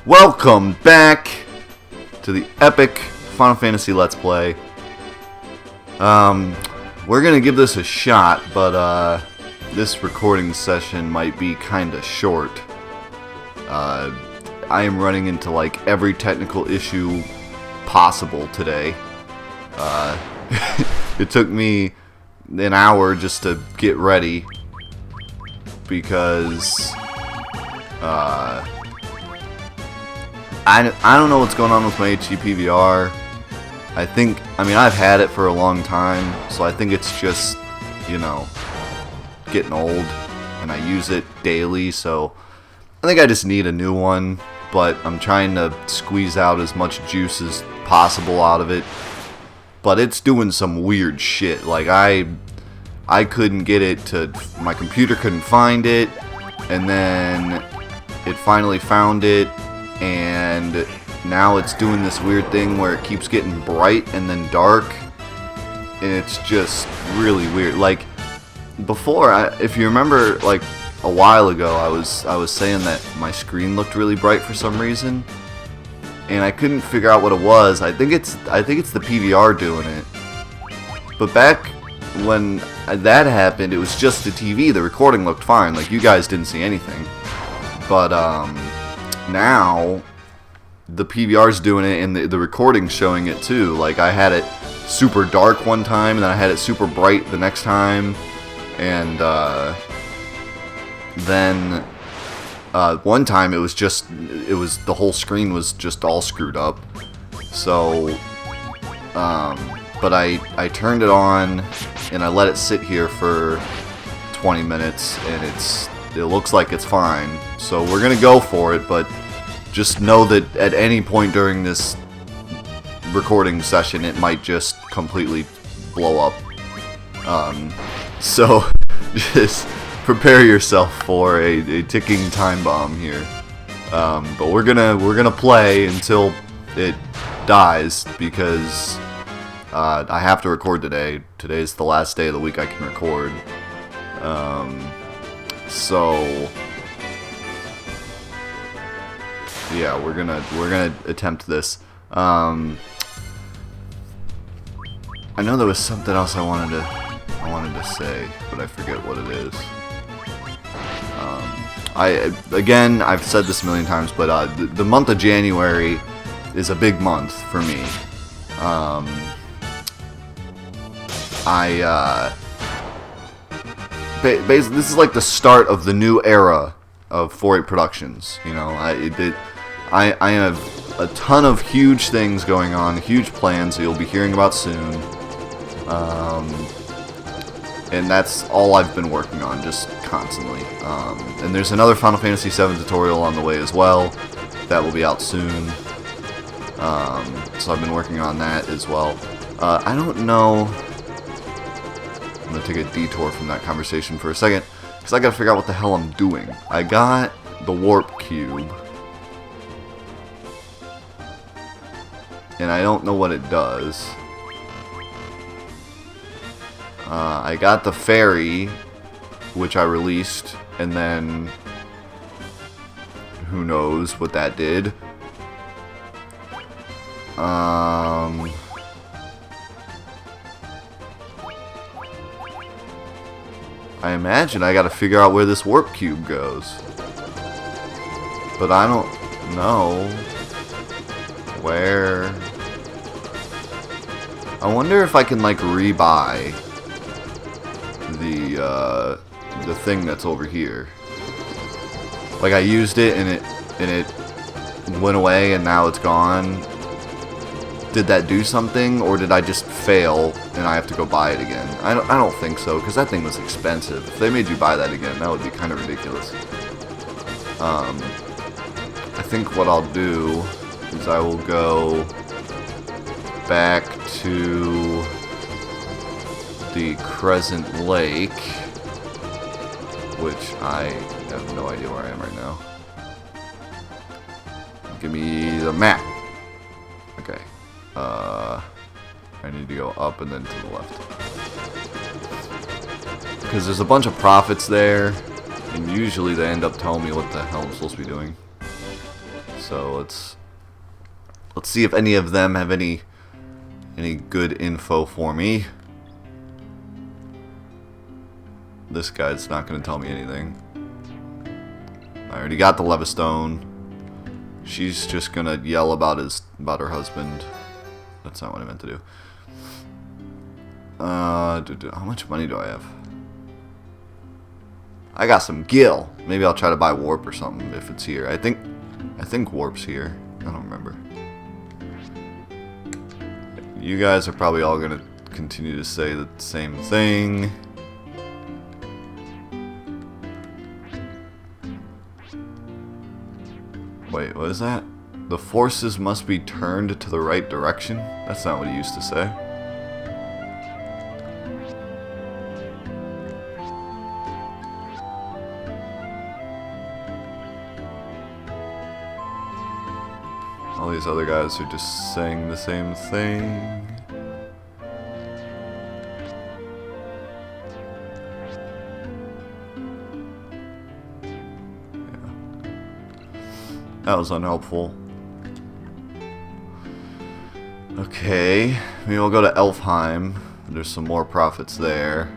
Welcome back to the epic Final Fantasy Let's Play. We're gonna give this a shot, but this recording session might be kinda short. I am running into like every technical issue possible today. It took me an hour just to get ready because I don't know what's going on with my HD PVR. I mean, I've had it for a long time, so I think it's just, you know, getting old, and I use it daily, so I think I just need a new one, but I'm trying to squeeze out as much juice as possible out of it, but it's doing some weird shit. Like, I couldn't get it to, my computer couldn't find it, and then it finally found it, and now it's doing this weird thing where it keeps getting bright and then dark, and it's just really weird. Like, before, if you remember, like a while ago, I was saying that my screen looked really bright for some reason, and I couldn't figure out what it was. I think it's the PVR doing it. But back when that happened, it was just the TV. The recording looked fine. Like, you guys didn't see anything. But now the PVR's doing it, and the recording's showing it too. Like, I had it super dark one time, and then I had it super bright the next time, and then one time it was the whole screen was just all screwed up. So but I turned it on and I let it sit here for 20 minutes, and it looks like it's fine. So we're gonna go for it, but just know that at any point during this recording session, it might just completely blow up. So just prepare yourself for a ticking time bomb here. But we're gonna play until it dies, because I have to record today. Today's the last day of the week I can record. So yeah, we're gonna attempt this. I know there was something else I wanted to say, but I forget what it is. I've said this a million times, but the month of January is a big month for me. Basically, this is like the start of the new era of 4-8 Productions. You know, I have a ton of huge things going on, huge plans that you'll be hearing about soon. And that's all I've been working on, just constantly. And there's another Final Fantasy VII tutorial on the way as well. That will be out soon. So I've been working on that as well. I don't know. I'm going to take a detour from that conversation for a second, because I got to figure out what the hell I'm doing. I got the warp cube, and I don't know what it does. I got the fairy, which I released, and then who knows what that did. I imagine I gotta figure out where this warp cube goes, but I don't know where. I wonder if I can like rebuy the thing that's over here. Like, I used it and it went away and now it's gone. Did that do something, or did I just fail and I have to go buy it again? I don't think so, because that thing was expensive. If they made you buy that again, that would be kind of ridiculous. I think what I'll do is I will go back to the Crescent Lake, which I have no idea where I am right now. Give me the map. Okay. I need to go up and then to the left. Because there's a bunch of prophets there, and usually they end up telling me what the hell I'm supposed to be doing. So let's see if any of them have any good info for me. This guy's not going to tell me anything. I already got the Levistone. She's just going to yell about her husband. That's not what I meant to do. How much money do I have? I got some gil. Maybe I'll try to buy warp or something if it's here. I think warp's here. I don't remember. You guys are probably all going to continue to say the same thing. Wait, what is that? The forces must be turned to the right direction? That's not what he used to say. All these other guys are just saying the same thing. That was unhelpful. Okay, maybe we'll go to Elfheim. There's some more prophets there.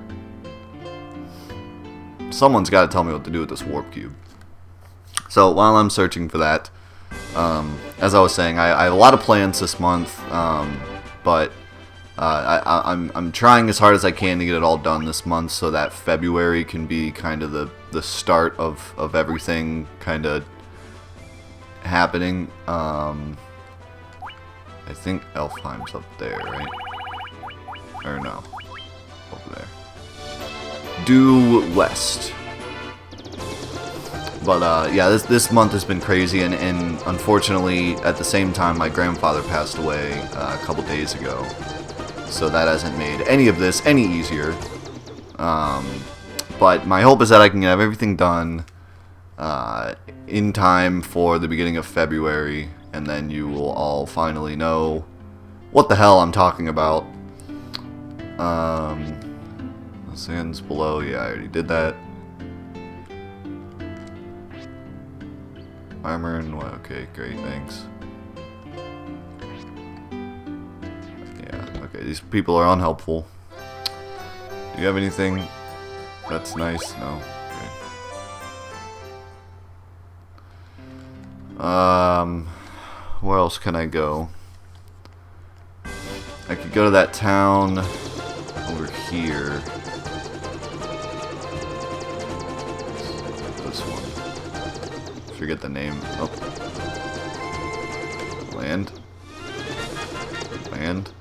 Someone's got to tell me what to do with this warp cube. So while I'm searching for that, as I was saying, I have a lot of plans this month, but I'm trying as hard as I can to get it all done this month so that February can be kind of the start of everything kind of happening. I think Elfheim's up there, right? Or no, over there. Due west. But yeah, this month has been crazy, and unfortunately, at the same time, my grandfather passed away a couple days ago, so that hasn't made any of this any easier. But my hope is that I can have everything done in time for the beginning of February, and then you will all finally know what the hell I'm talking about. The sands below, yeah, I already did that. Armor and what? Okay, great, thanks. Yeah, okay, these people are unhelpful. Do you have anything that's nice? No? Okay. Where else can I go? I could go to that town over here. This one. Forget the name. Oh. Land. Land.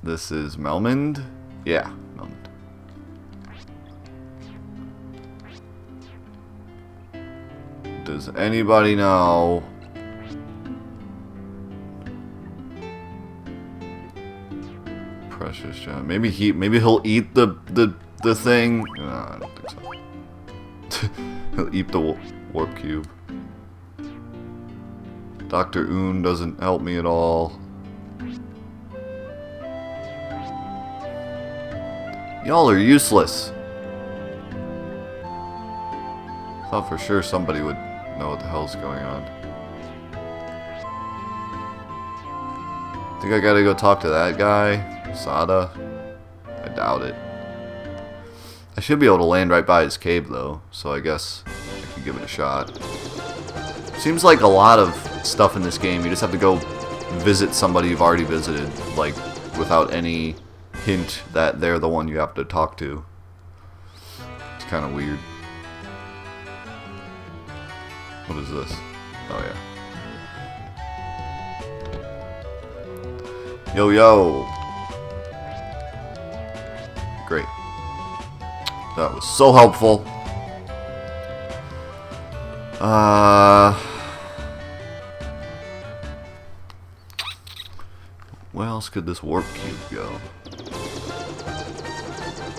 This is Melmond? Yeah, Melmond. Does anybody know? Precious gem. Maybe he'll eat the thing. No, I don't think so. He'll eat the warp cube. Dr. Oon doesn't help me at all. Y'all are useless. Thought for sure somebody would know what the hell's going on. Think I gotta go talk to that guy? Sada? I doubt it. I should be able to land right by his cave though, so I guess I can give it a shot. Seems like a lot of stuff in this game, you just have to go visit somebody you've already visited, like, without any hint that they're the one you have to talk to. It's kind of weird. What is this? Oh yeah. Yo yo! Great. That was so helpful. Where else could this warp cube go?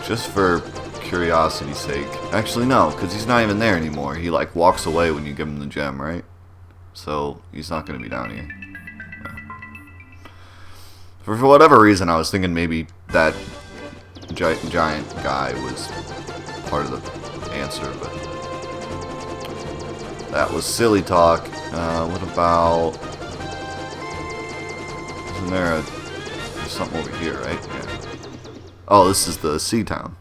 Just for curiosity's sake. Actually, no, because he's not even there anymore. He, like, walks away when you give him the gem, right? So, he's not going to be down here. No. For whatever reason, I was thinking maybe that giant guy was part of the answer, but that was silly talk. What about... Isn't there there's something over here, right? Yeah. Oh, this is the sea town.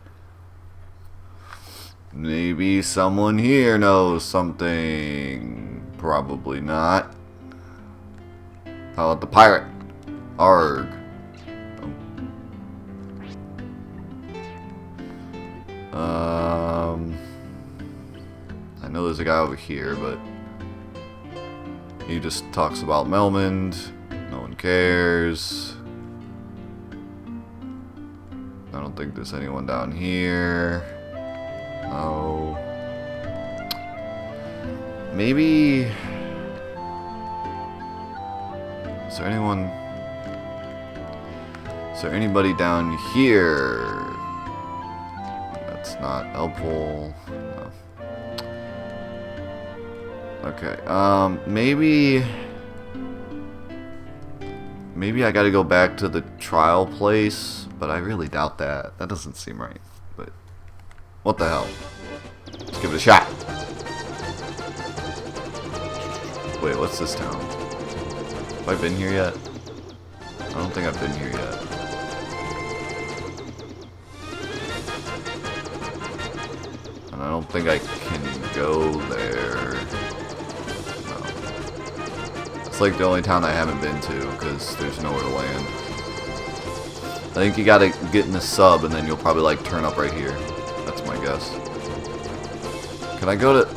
Maybe someone here knows something. Probably not. How about the pirate? Arg. I know there's a guy over here, but he just talks about Melmond. No one cares. I don't think there's anyone down here. No. Maybe... Is there anyone... Is there anybody down here? That's not helpful. No. Okay, maybe... Maybe I gotta go back to the trial place, but I really doubt that. That doesn't seem right, but... What the hell? Let's give it a shot. Wait, what's this town? Have I been here yet? I don't think I've been here yet. And I don't think I can go there. No. It's like the only town I haven't been to, because there's nowhere to land. I think you gotta get in the sub, and then you'll probably like turn up right here. That's my guess. Can I go to...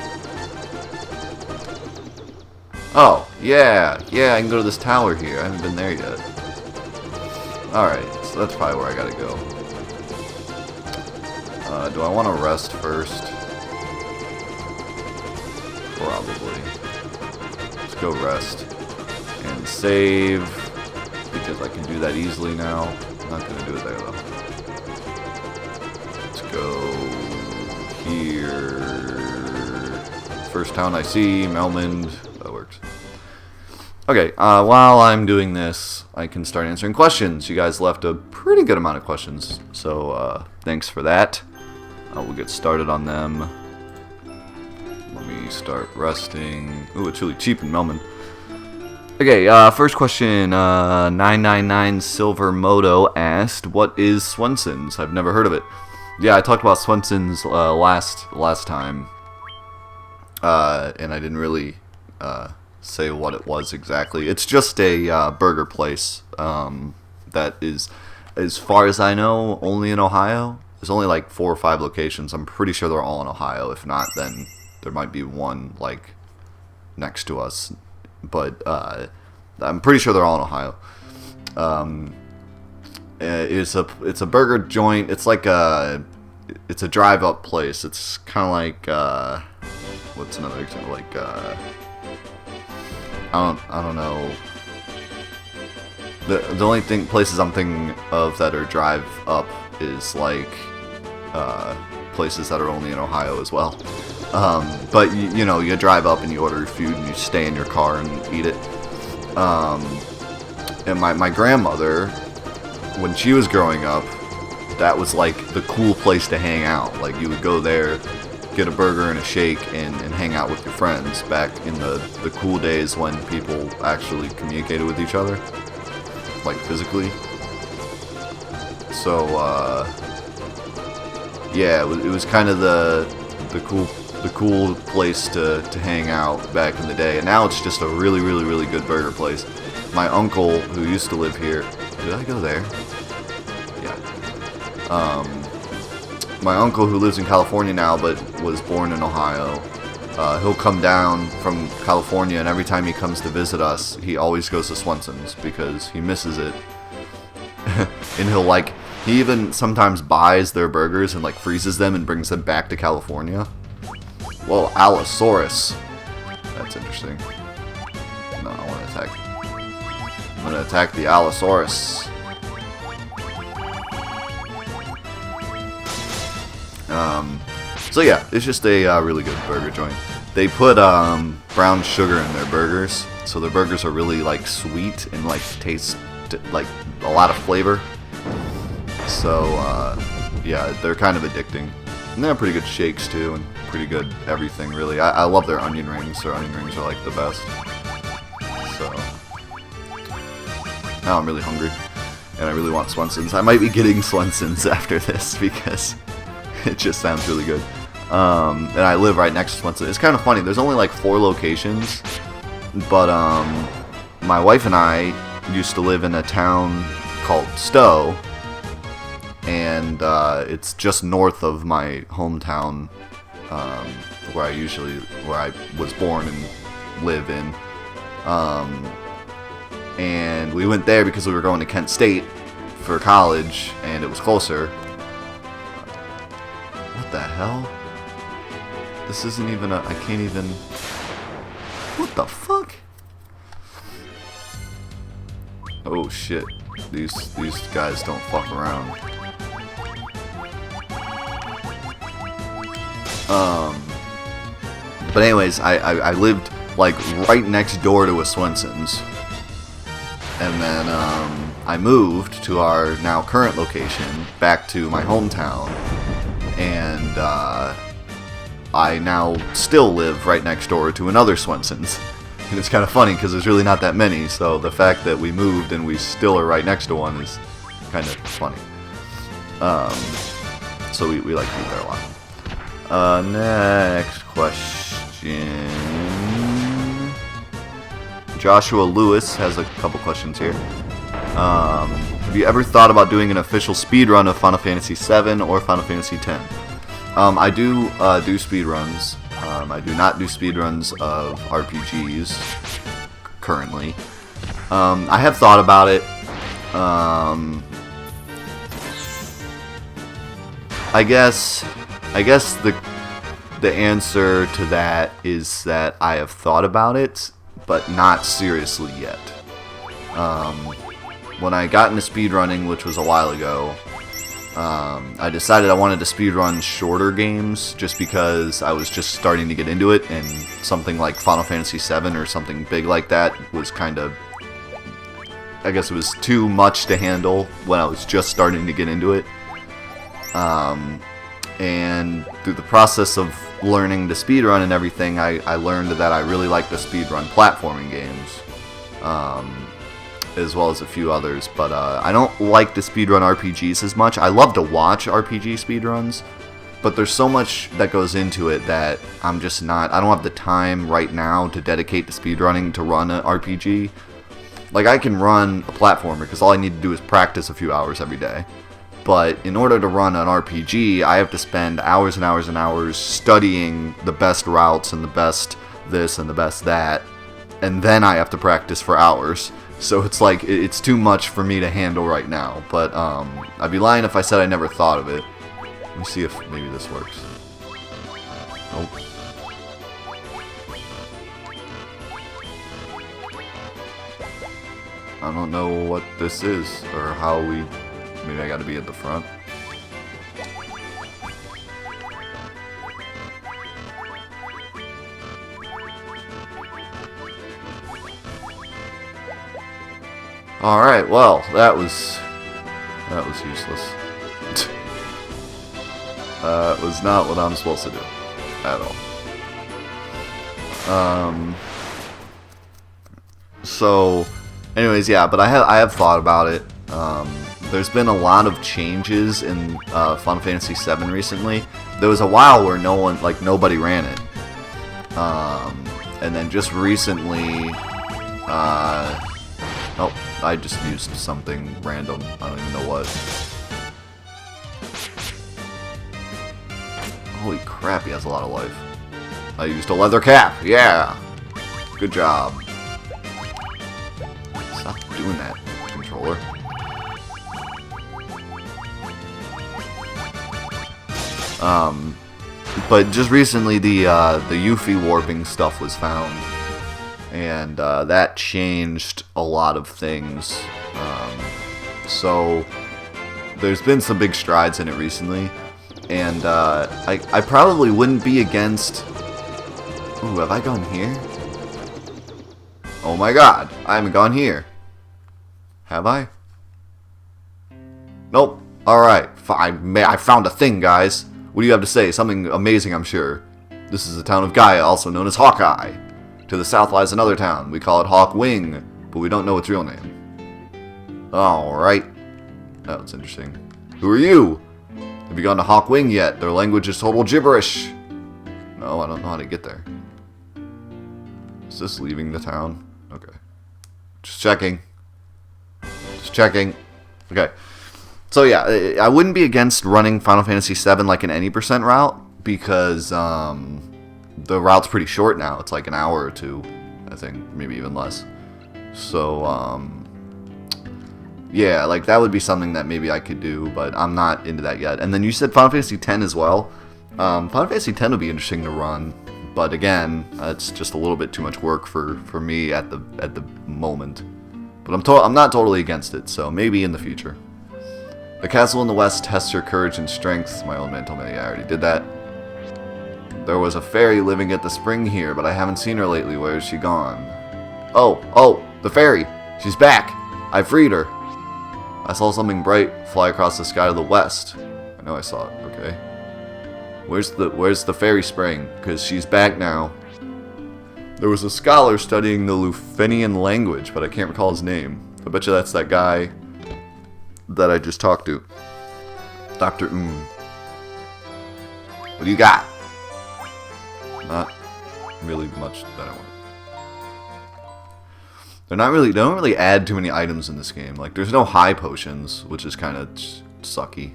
Oh, yeah, I can go to this tower here. I haven't been there yet. Alright, so that's probably where I gotta go. Do I want to rest first? Probably. Let's go rest. And save, because I can do that easily now. I'm not gonna do it there, though. Let's go here. First town I see, Melmond. That works. Okay, while I'm doing this, I can start answering questions. You guys left a pretty good amount of questions, so thanks for that. We'll get started on them. Let me start resting. Ooh, it's really cheap in Melmond. Okay, first question. 999 Silver Moto asked, "What is Swenson's?" I've never heard of it. Yeah, I talked about Swenson's last time, and I didn't really say what it was exactly. It's just a burger place that is, as far as I know, only in Ohio. There's only like 4 or 5 locations. I'm pretty sure they're all in Ohio. If not, then there might be one like next to us. But I'm pretty sure they're all in Ohio. It's a burger joint. It's like it's a drive-up place. It's kind of like what's another example? Like I don't know. The only places I'm thinking of that are drive up is like places that are only in Ohio as well. But you know, you drive up and you order food and you stay in your car and eat it. And my grandmother, when she was growing up, that was like the cool place to hang out. Like you would go there, get a burger and a shake, and hang out with your friends back in the cool days when people actually communicated with each other, like physically. So yeah, it was kind of the cool place to hang out back in the day. And now it's just a really good burger place. My uncle, who used to live here, did I go there? Yeah. My uncle, who lives in California now but was born in Ohio, he'll come down from California, and every time he comes to visit us, he always goes to Swenson's because he misses it. And he even sometimes buys their burgers and like freezes them and brings them back to California. Whoa, Allosaurus. That's interesting. No, I want to attack. I'm gonna attack the Allosaurus. So yeah, it's just a really good burger joint. They put brown sugar in their burgers, so their burgers are really like sweet and like taste like a lot of flavor. So yeah, they're kind of addicting. And they're pretty good shakes too, and pretty good everything really. I love their onion rings. Their onion rings are like the best. So now I'm really hungry, and I really want Swenson's. I might be getting Swenson's after this because it just sounds really good. And I live right next to Swenson. It's kind of funny. There's only like 4 locations, but my wife and I used to live in a town called Stowe, and it's just north of my hometown, where I was born and live in. And we went there because we were going to Kent State for college, and it was closer. What the hell? This isn't even I can't even... What the fuck? Oh shit. These guys don't fuck around. But anyways, I lived like right next door to a Swenson's. And then I moved to our now current location, back to my hometown. And I now still live right next door to another Swenson's. And it's kind of funny because there's really not that many, so the fact that we moved and we still are right next to one is kind of funny. So we like to eat there a lot. Next question. Joshua Lewis has a couple questions here. Have you ever thought about doing an official speedrun of Final Fantasy VII or Final Fantasy X? I do speedruns. I do not do speedruns of RPGs currently. I have thought about it. I guess the answer to that is that I have thought about it, but not seriously yet. When I got into speedrunning, which was a while ago, I decided I wanted to speedrun shorter games just because I was just starting to get into it, and something like Final Fantasy VII or something big like that was kind of, I guess it was too much to handle when I was just starting to get into it. And through the process of learning to speedrun and everything, I learned that I really like to speedrun platforming games. As well as a few others, but I don't like to speedrun RPGs as much. I love to watch RPG speedruns, but there's so much that goes into it that I don't have the time right now to dedicate to speedrunning to run an RPG. Like, I can run a platformer because all I need to do is practice a few hours every day. But in order to run an RPG, I have to spend hours and hours and hours studying the best routes and the best this and the best that, and then I have to practice for hours. So it's like, it's too much for me to handle right now. But I'd be lying if I said I never thought of it. Let me see if maybe this works. Nope. I don't know what this is, or how we... Maybe I gotta be at the front. Alright, well, that was useless. It was not what I'm supposed to do at all. So anyways, yeah, but I have thought about it. There's been a lot of changes in Final Fantasy VII recently. There was a while where nobody ran it. And then just recently, oh, I just used something random. I don't even know what. Holy crap, he has a lot of life. I used a leather cap. Yeah. Good job. Stop doing that, controller. But just recently the Yuffie warping stuff was found. and that changed a lot of things. So there's been some big strides in it recently, and I probably wouldn't be against... Ooh, have I gone here? Oh my god, I haven't gone here. Have I? Nope. Alright, I found a thing, guys. What do you have to say? Something amazing, I'm sure. This is the town of Gaia, also known as Hawkeye. To the south lies another town. We call it Hawk Wing, but we don't know its real name. Alright. That's interesting. Who are you? Have you gone to Hawk Wing yet? Their language is total gibberish. No, I don't know how to get there. Is this leaving the town? Okay. Just checking. Just checking. Okay. So yeah, I wouldn't be against running Final Fantasy VII like an any percent route, because the route's pretty short now. It's like an hour or two, I think, maybe even less. So yeah, like that would be something that maybe I could do, but I'm not into that yet. And then you said Final Fantasy X as well. Final Fantasy X would be interesting to run, but again, it's just a little bit too much work for me at the moment. But I'm not totally against it, so maybe in the future. The castle in the west tests your courage and strength. My old man told me I already did that. There was a fairy living at the spring here, but I haven't seen her lately. Where is she gone? Oh, the fairy. She's back. I freed her. I saw something bright fly across the sky to the west. I know I saw it. Okay. Where's the fairy spring? Because she's back now. There was a scholar studying the Lufenian language, but I can't recall his name. I bet you that's that guy that I just talked to. Dr. What do you got? Not really much that I want. They don't really add too many items in this game. Like, there's no high potions, which is kind of sucky.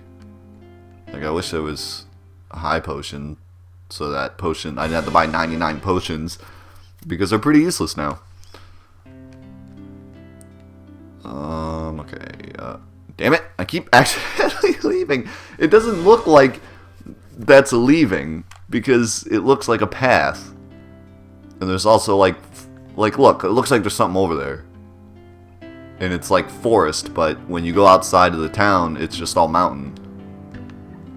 Like, I wish there was a high potion, so that potion, I didn't have to buy 99 potions, because they're pretty useless now. Okay, damn it, I keep accidentally leaving. It doesn't look like that's leaving, because it looks like a path. And there's also like look, it looks like there's something over there. And it's like forest, but when you go outside of the town, it's just all mountain.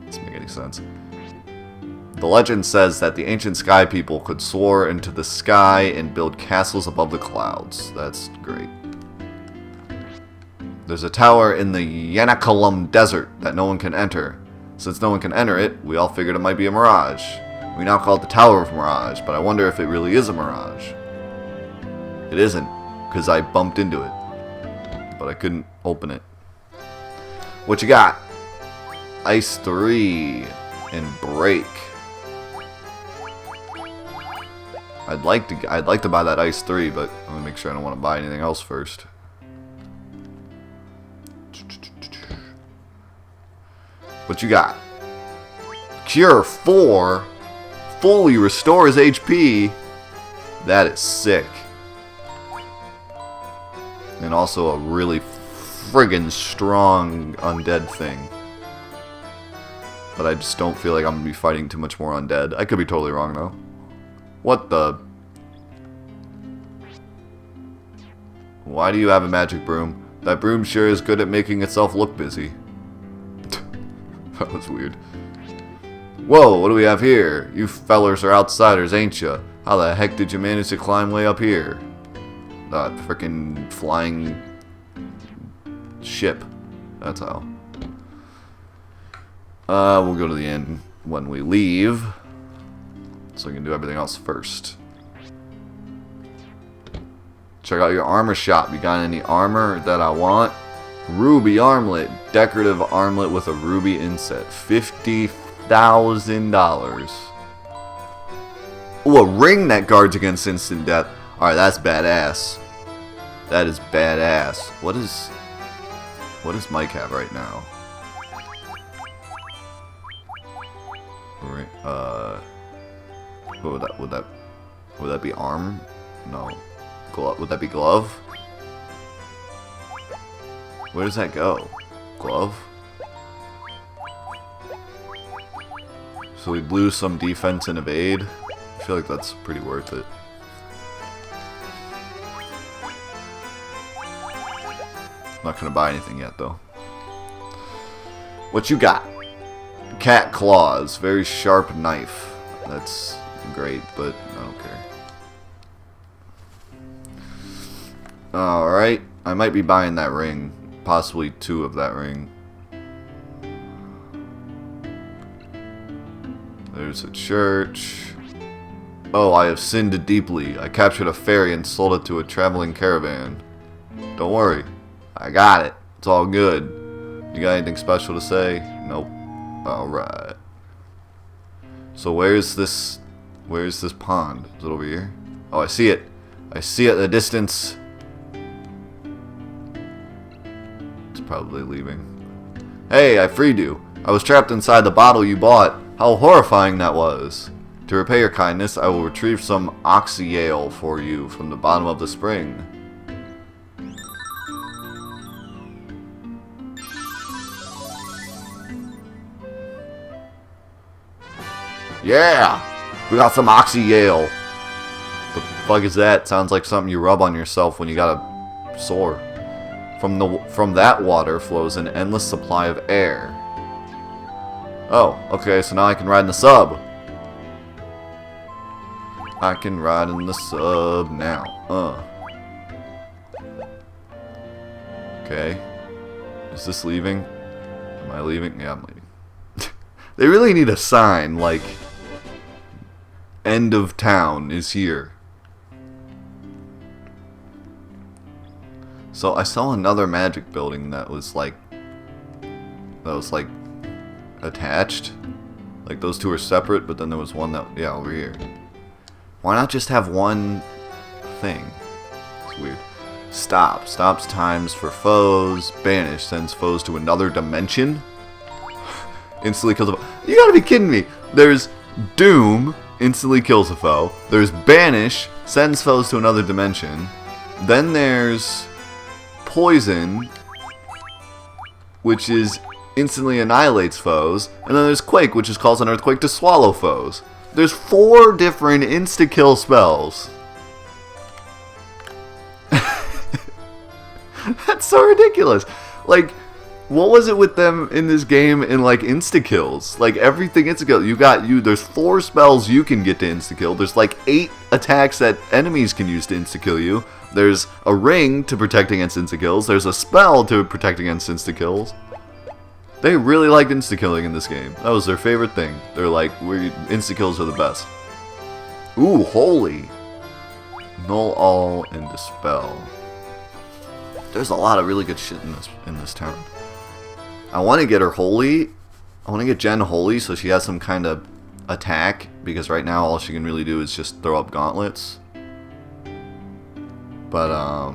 Doesn't make any sense. The legend says that the ancient sky people could soar into the sky and build castles above the clouds. That's great. There's a tower in the Yanakalum Desert that no one can enter. Since no one can enter it, we all figured it might be a mirage. We now call it the Tower of Mirage, but I wonder if it really is a mirage. It isn't, because I bumped into it, but I couldn't open it. What you got? Ice 3 and Break. I'd like to buy that Ice 3, but I'm gonna make sure I don't want to buy anything else first. What you got? Cure 4 fully restores HP. That is sick. And also a really friggin' strong undead thing. But I just don't feel like I'm going to be fighting too much more undead. I could be totally wrong though. What the? Why do you have a magic broom? That broom sure is good at making itself look busy. That was weird. Whoa, what do we have here? You fellers are outsiders, ain't ya? How the heck did you manage to climb way up here? That frickin' flying ship. That's how. We'll go to the inn when we leave, so we can do everything else first. Check out your armor shop. You got any armor that I want? Ruby armlet. Decorative armlet with a ruby inset. $50,000. Ooh, a ring that guards against instant death. Alright, that's badass. That is badass. What does Mike have right now? What would that be arm? No. Would that be glove? Where does that go? Glove? So we lose some defense and evade. I feel like that's pretty worth it. not gonna buy anything yet, though. What you got? Cat claws. Very sharp knife. That's great, but I don't care. Alright. I might be buying that ring. Possibly 2 of that ring. There's a church. Oh, I have sinned deeply. I captured a fairy and sold it to a traveling caravan. Don't worry. I got it. It's all good. You got anything special to say? Nope. Alright. So where's this pond? Is it over here? Oh, I see it. I see it in the distance. It's probably leaving. Hey, I freed you. I was trapped inside the bottle you bought. How horrifying that was. To repay your kindness, I will retrieve some oxyale for you from the bottom of the spring. Yeah! We got some oxyale. The fuck is that? Sounds like something you rub on yourself when you got a sore. From that water flows an endless supply of air. Oh, okay, so now I can ride in the sub. I can ride in the sub now. Okay. Is this leaving? Am I leaving? Yeah, I'm leaving. They really need a sign, like, end of town is here. So I saw another magic building that was like attached. Like those two are separate, but then there was one that, yeah, over here. Why not just have one thing? It's weird. Stop. Stops times for foes. Banish. Sends foes to another dimension. Instantly kills a foe. You gotta be kidding me. There's Doom. Instantly kills a foe. There's Banish. Sends foes to another dimension. Then there's Poison, which is instantly annihilates foes. And then there's Quake, which is causes an earthquake to swallow foes. There's 4 different insta-kill spells. That's so ridiculous. Like, what was it with them in this game in like insta-kills? Like everything insta-kill. There's 4 spells you can get to insta-kill. There's like 8 attacks that enemies can use to insta-kill you. There's a ring to protect against insta-kills. There's a spell to protect against insta-kills. They really liked insta-killing in this game. That was their favorite thing. They're like, insta-kills are the best. Ooh, holy. Null all and dispel. There's a lot of really good shit in this town. I want to get her holy. I want to get Jen holy so she has some kind of attack. Because right now all she can really do is just throw up gauntlets. But,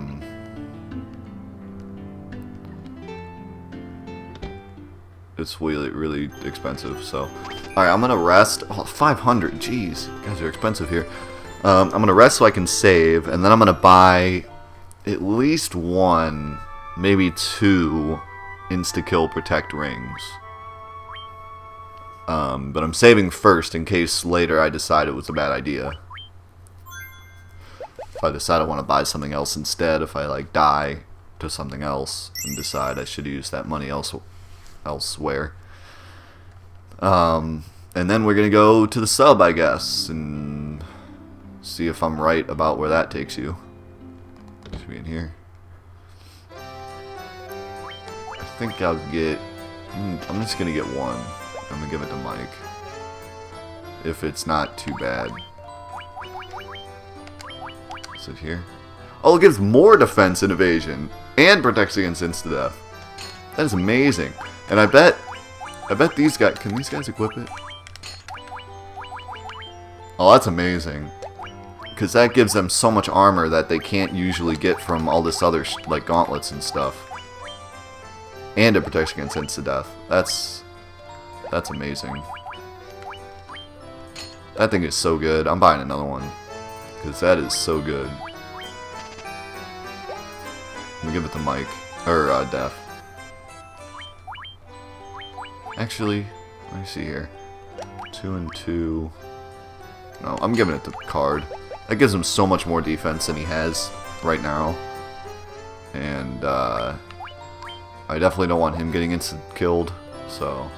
it's really, really expensive, so. Alright, I'm gonna rest. Oh, 500, jeez. You guys are expensive here. I'm gonna rest so I can save, and then I'm gonna buy at least 1, maybe 2 insta-kill protect rings. But I'm saving first in case later I decide it was a bad idea. If I decide I want to buy something else instead, if I like die to something else and decide I should use that money elsewhere. And then we're gonna go to the sub, I guess, and see if I'm right about where that takes you. Should be in here. I think I'll get. I'm just gonna get 1. I'm gonna give it to Mike. If it's not too bad. Is it here? Oh, it gives more defense and evasion, and protects against insta-death. That is amazing. And I bet these guys, can these guys equip it? Oh, that's amazing. Because that gives them so much armor that they can't usually get from all this other, like, gauntlets and stuff. And it protects against insta-death. That's amazing. That thing is so good. I'm buying another one. Because that is so good. I'm gonna give it to Mike. Or, Death. Actually, let me see here. 2 and 2. No, I'm giving it to Card. That gives him so much more defense than he has right now. And, I definitely don't want him getting instant killed, so